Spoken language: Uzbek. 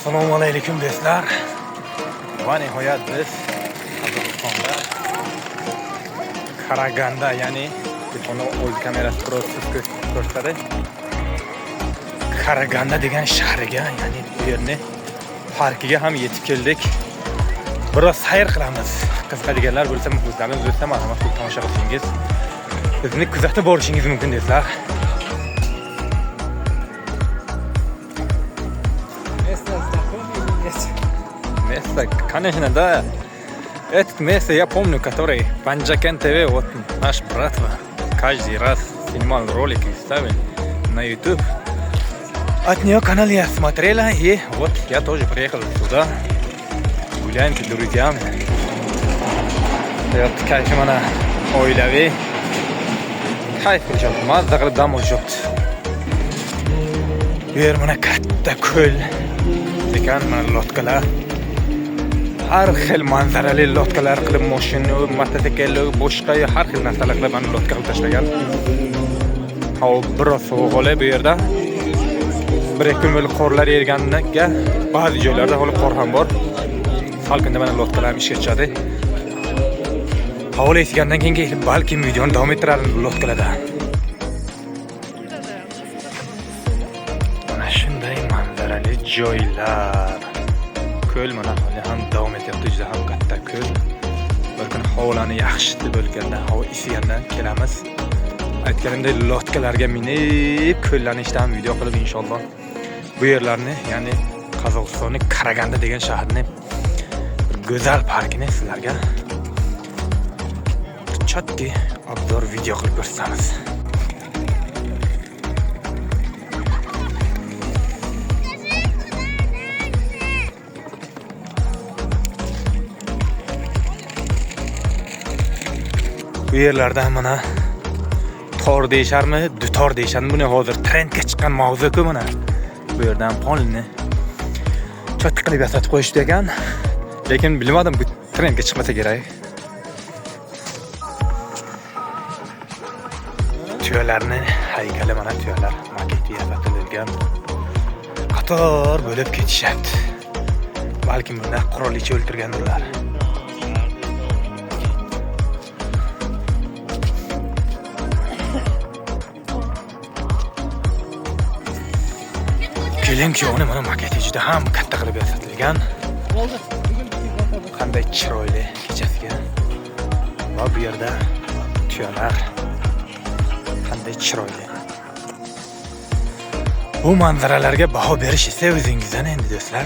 Assalomu alaykum do'stlar. Va nihoyat biz Qozog'istonda Karaganda, ya'ni telefonni o'z kamerasi ko'rsatadi. Karaganda degan shahriga, ya'ni bu yerni parkiga ham yetib keldik. Biroz sayr qilamiz. Qiziqadiganlar bo'lsa, muxlislarimiz bo'lsa, marhamat qilib tomosha qilishingiz, bizni kuzatib borishingiz mumkin do'stlar. Место, конечно, да. Это место я помню, который Панджакен ТВ, вот наш брат каждый раз снимал ролики, ставил на YouTube. От нее канал я смотрела, и вот я тоже приехал сюда. Гуляемся с друзьями. Вот, конечно, mana oilaviy kayf qilishyapti, mazza qilib dam olishyapti. Bu yer mana katta ko'l ekan, mana lotkalar. Har xil manzarali lotkalar qilib, mashina, mototsikl, boshqa har xil narsalar qilib mana lotka qilib tashlagan. Havo biroz sovuq bu yerda. Bir-ikki kun bo'lib qorlar eriganiga ba'zi joylarda hali qor ham bor. Salqinda mana lotkalar ishga tushadi. Havo esigandan keyin balki videoni davom ettirardim lotkalarda. Mana shunday manzarali joylar. Ko'l mana hali ham davom etyapti, juda ham katta ko'l. Bir kun havolarni yaxshi bo'lganda, havo isigandan kelamiz. Aytganimdek lotkalarga minib, ko'llarni ishdan video qilib inshaalloh bu yerlarni, ya'ni Qozog'istonning Karaganda degan shaharni go'zal parkini sizlarga chatki obzor video qilib ko'rsatamiz. Bu yerlarda mana tor deyisharmi, dutor deyisharmi, buni hozir trendga chiqqan mavzu-ku mana. Bu yerdan polni chatki qilib yasatib qo'yishdi ekan. Lekin bilmadim, bu trendga chiqmasa kerak. Tuyalarni haykali mana tuyalar maketi yasatilgan. Qator bo'lib ketishyapti. Balki bunda qurolicha o'ltirgandirlar. Kelin-kuyovni mana maketi juda ham katta qilib yasatilgan. Qanday chiroyli kechasiga. Va bu yerda tuyalar qanday chiroyli. Bu manzaralarga baho berish esa o'zingizdan endi do'stlar.